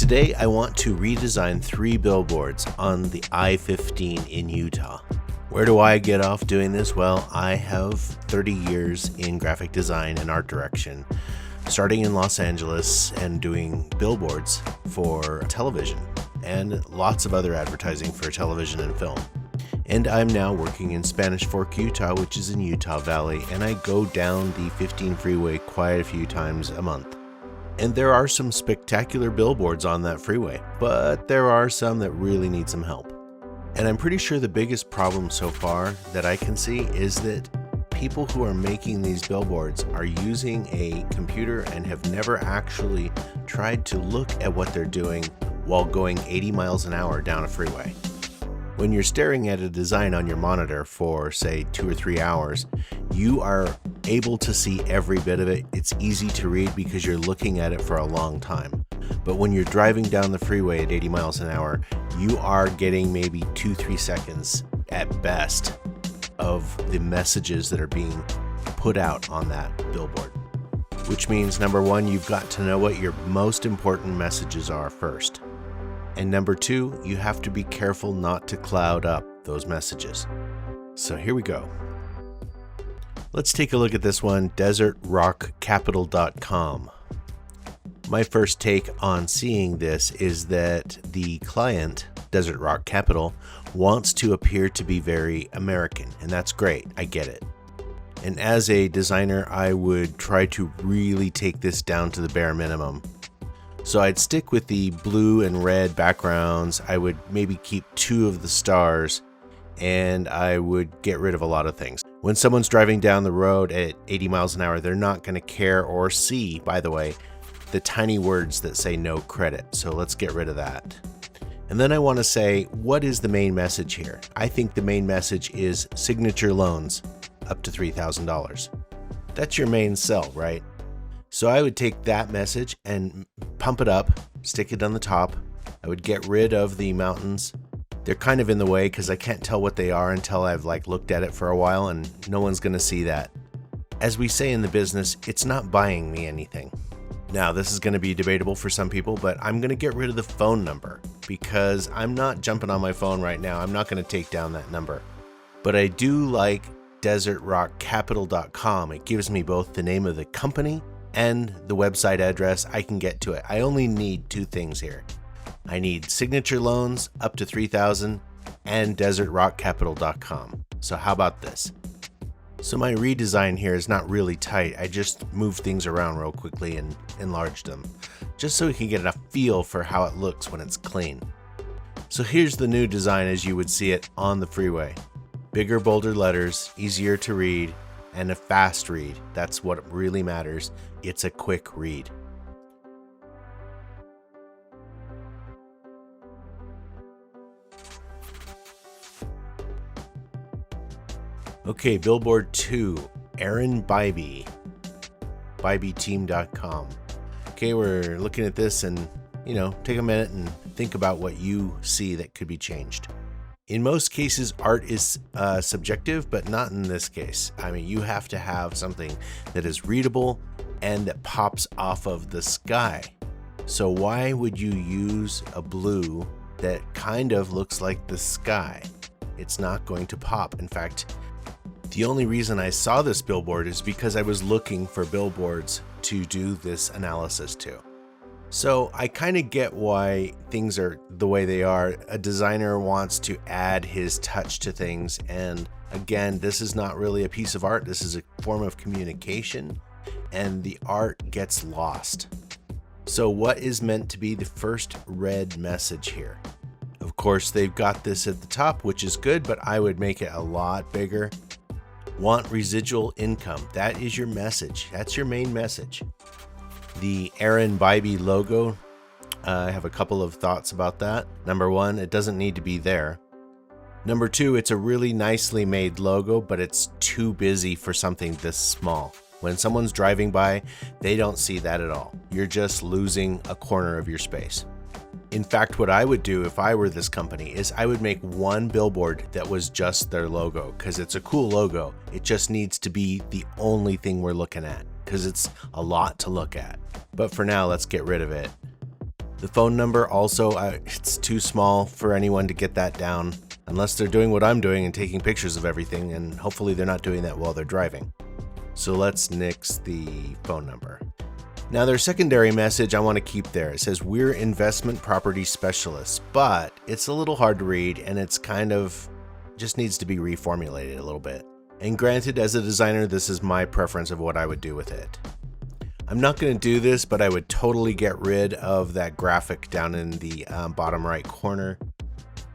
Today I want to redesign 3 billboards on the I-15 in Utah. Where do I get off doing this? Well, I have 30 years in graphic design and art direction, starting in Los Angeles and doing billboards for television and lots of other advertising for television and film. And I'm now working in Spanish Fork, Utah, which is in Utah Valley, and I go down the 15 freeway quite a few times a month. And there are some spectacular billboards on that freeway, but there are some that really need some help. And I'm pretty sure the biggest problem so far that I can see is that people who are making these billboards are using a computer and have never actually tried to look at what they're doing while going 80 miles an hour down a freeway. When you're staring at a design on your monitor for, say, 2 or 3 hours, you are able to see every bit of it. It's easy to read because you're looking at it for a long time. But when you're driving down the freeway at 80 miles an hour, you are getting maybe 2-3 seconds at best of the messages that are being put out on that billboard. Which means, number one, you've got to know what your most important messages are first. And number two, you have to be careful not to cloud up those messages. So here we go. Let's take a look at this one, desertrockcapital.com. My first take on seeing this is that the client, Desert Rock Capital, wants to appear to be very American, and that's great. I get it. And as a designer, I would try to really take this down to the bare minimum. So I'd stick with the blue and red backgrounds. I would maybe keep 2 of the stars, and I would get rid of a lot of things. When someone's driving down the road at 80 miles an hour, they're not going to care or see, by the way, the tiny words that say no credit. So let's get rid of that. And then I want to say, what is the main message here? I think the main message is signature loans up to $3,000. That's your main sell, right? So I would take that message and pump it up, stick it on the top. I would get rid of the mountains. They're kind of in the way because I can't tell what they are until I've looked at it for a while, and no one's going to see that. As we say in the business, it's not buying me anything. Now, this is going to be debatable for some people, but I'm going to get rid of the phone number because I'm not jumping on my phone right now. I'm not going to take down that number. But I do like desertrockcapital.com. It gives me both the name of the company and the website address. I can get to it. I only need 2 things here. I need signature loans up to $3,000 and desertrockcapital.com. So how about this? So my redesign here is not really tight. I just moved things around real quickly and enlarged them, just so we can get a feel for how it looks when it's clean. So here's the new design as you would see it on the freeway. Bigger, bolder letters, easier to read, and a fast read. That's what really matters. It's a quick read. Okay, Billboard 2, Aaron Bybee, BybeeTeam.com. Okay, we're looking at this and, take a minute and think about what you see that could be changed. In most cases, art is subjective, but not in this case. I mean, you have to have something that is readable and that pops off of the sky. So why would you use a blue that kind of looks like the sky? It's not going to pop. In fact, the only reason I saw this billboard is because I was looking for billboards to do this analysis to. So I kind of get why things are the way they are. A designer wants to add his touch to things. And again, this is not really a piece of art. This is a form of communication, and the art gets lost. So what is meant to be the first red message here? Of course, they've got this at the top, which is good, but I would make it a lot bigger. Want residual income. That is your message. That's your main message. The Aaron Bybee logo, I have a couple of thoughts about that. Number one, it doesn't need to be there. Number two, it's a really nicely made logo, but it's too busy for something this small. When someone's driving by, they don't see that at all. You're just losing a corner of your space. In fact, what I would do if I were this company is I would make one billboard that was just their logo, because it's a cool logo. It just needs to be the only thing we're looking at, because it's a lot to look at. But for now, let's get rid of it. The phone number also, it's too small for anyone to get that down unless they're doing what I'm doing and taking pictures of everything, and hopefully they're not doing that while they're driving. So let's nix the phone number. Now their secondary message I want to keep there. It says, we're investment property specialists, but it's a little hard to read and it's kind of just needs to be reformulated a little bit. And granted, as a designer, this is my preference of what I would do with it. I'm not going to do this, but I would totally get rid of that graphic down in the bottom right corner.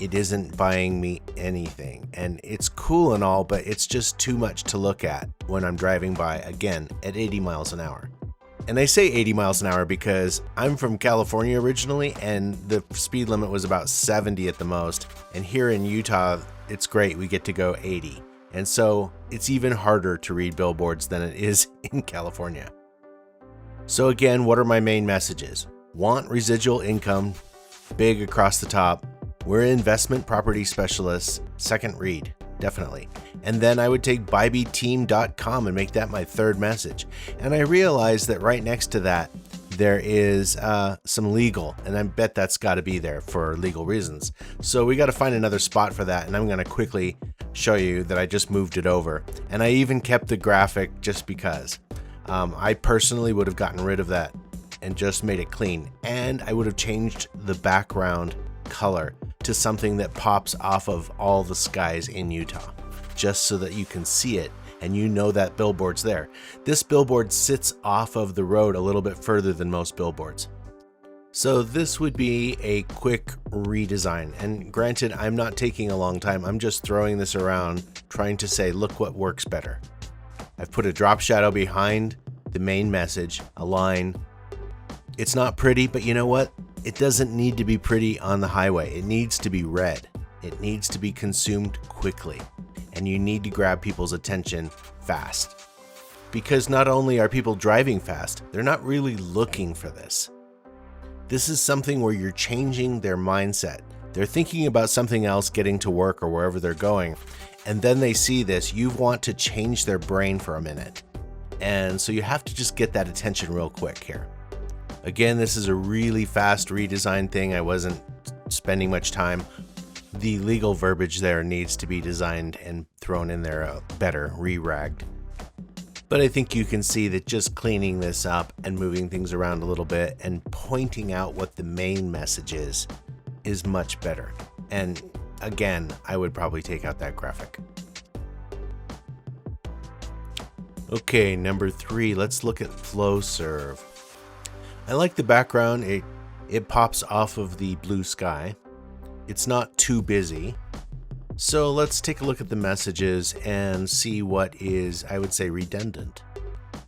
It isn't buying me anything, and it's cool and all, but it's just too much to look at when I'm driving by, again, at 80 miles an hour. And I say 80 miles an hour because I'm from California originally, and the speed limit was about 70 at the most. And here in Utah, it's great. We get to go 80. And so it's even harder to read billboards than it is in California. So again, what are my main messages? Want residual income, big across the top. We're investment property specialists. Second read, definitely. And then I would take buybeteam.com and make that my third message. And I realized that right next to that, there is some legal, and I bet that's got to be there for legal reasons. So we got to find another spot for that, and I'm going to quickly show you that I just moved it over. And I even kept the graphic just because. I personally would have gotten rid of that and just made it clean. And I would have changed the background color to something that pops off of all the skies in Utah, just so that you can see it and you know that billboard's there. This billboard sits off of the road a little bit further than most billboards. So this would be a quick redesign. And granted, I'm not taking a long time. I'm just throwing this around, trying to say, look what works better. I've put a drop shadow behind the main message, a line. It's not pretty, but you know what? It doesn't need to be pretty on the highway. It needs to be read. It needs to be consumed quickly. And you need to grab people's attention fast. Because not only are people driving fast, they're not really looking for this. This is something where you're changing their mindset. They're thinking about something else, getting to work or wherever they're going. And then they see this. You want to change their brain for a minute. And so you have to just get that attention real quick here. Again, this is a really fast redesign thing. I wasn't spending much time. The legal verbiage there needs to be designed and thrown in there better, re-ragged. But I think you can see that just cleaning this up and moving things around a little bit and pointing out what the main message is much better. And again, I would probably take out that graphic. Okay, number 3, let's look at FlowServe. I like the background. It pops off of the blue sky. It's not too busy. So let's take a look at the messages and see what is, I would say, redundant.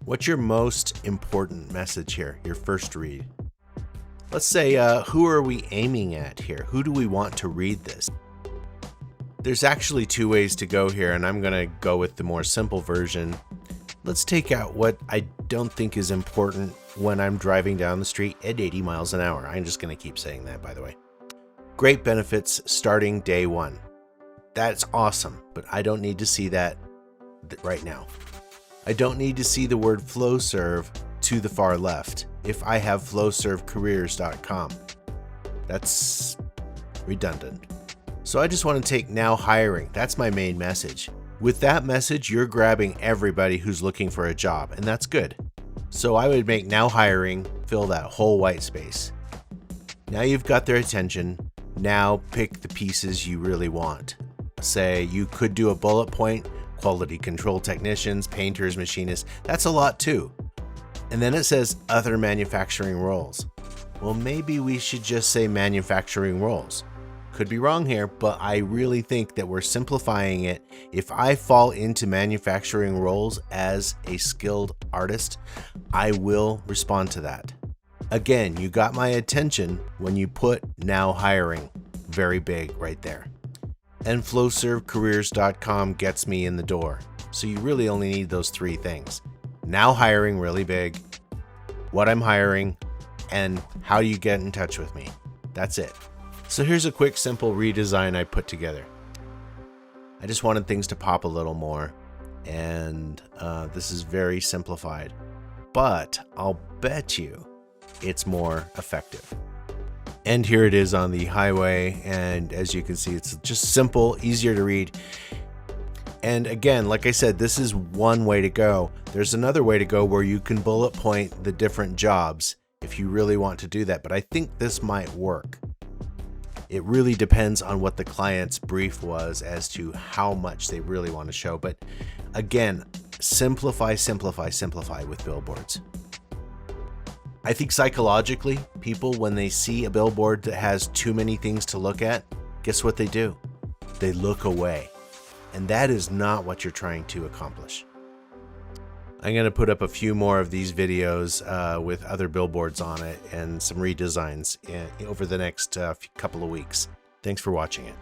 What's your most important message here, your first read? Let's say, who are we aiming at here? Who do we want to read this? There's actually 2 ways to go here, and I'm going to go with the more simple version. Let's take out what I don't think is important when I'm driving down the street at 80 miles an hour. I'm just going to keep saying that, by the way. Great benefits starting day 1. That's awesome, but I don't need to see that right now. I don't need to see the word FlowServe to the far left if I have flowservecareers.com. That's redundant. So I just want to take now hiring. That's my main message. With that message, you're grabbing everybody who's looking for a job, and that's good. So I would make now hiring fill that whole white space. Now you've got their attention. Now pick the pieces you really want. Say you could do a bullet point, quality control technicians, painters, machinists. That's a lot too. And then it says other manufacturing roles. Well, maybe we should just say manufacturing roles. Could be wrong here, but I really think that we're simplifying it. If I fall into manufacturing roles as a skilled artist, I will respond to that. Again, you got my attention when you put now hiring very big right there. And flowservecareers.com gets me in the door. So you really only need those 3 things. Now hiring really big, what I'm hiring, and how you get in touch with me. That's it. So here's a quick, simple redesign I put together. I just wanted things to pop a little more, and this is very simplified, but I'll bet you it's more effective. And here it is on the highway. And as you can see, it's just simple, easier to read. And again, like I said, this is one way to go. There's another way to go where you can bullet point the different jobs if you really want to do that. But I think this might work. It really depends on what the client's brief was as to how much they really want to show. But again, simplify, simplify, simplify with billboards. I think psychologically, people, when they see a billboard that has too many things to look at, guess what they do? They look away. And that is not what you're trying to accomplish. I'm going to put up a few more of these videos with other billboards on it and some redesigns over the next couple of weeks. Thanks for watching it.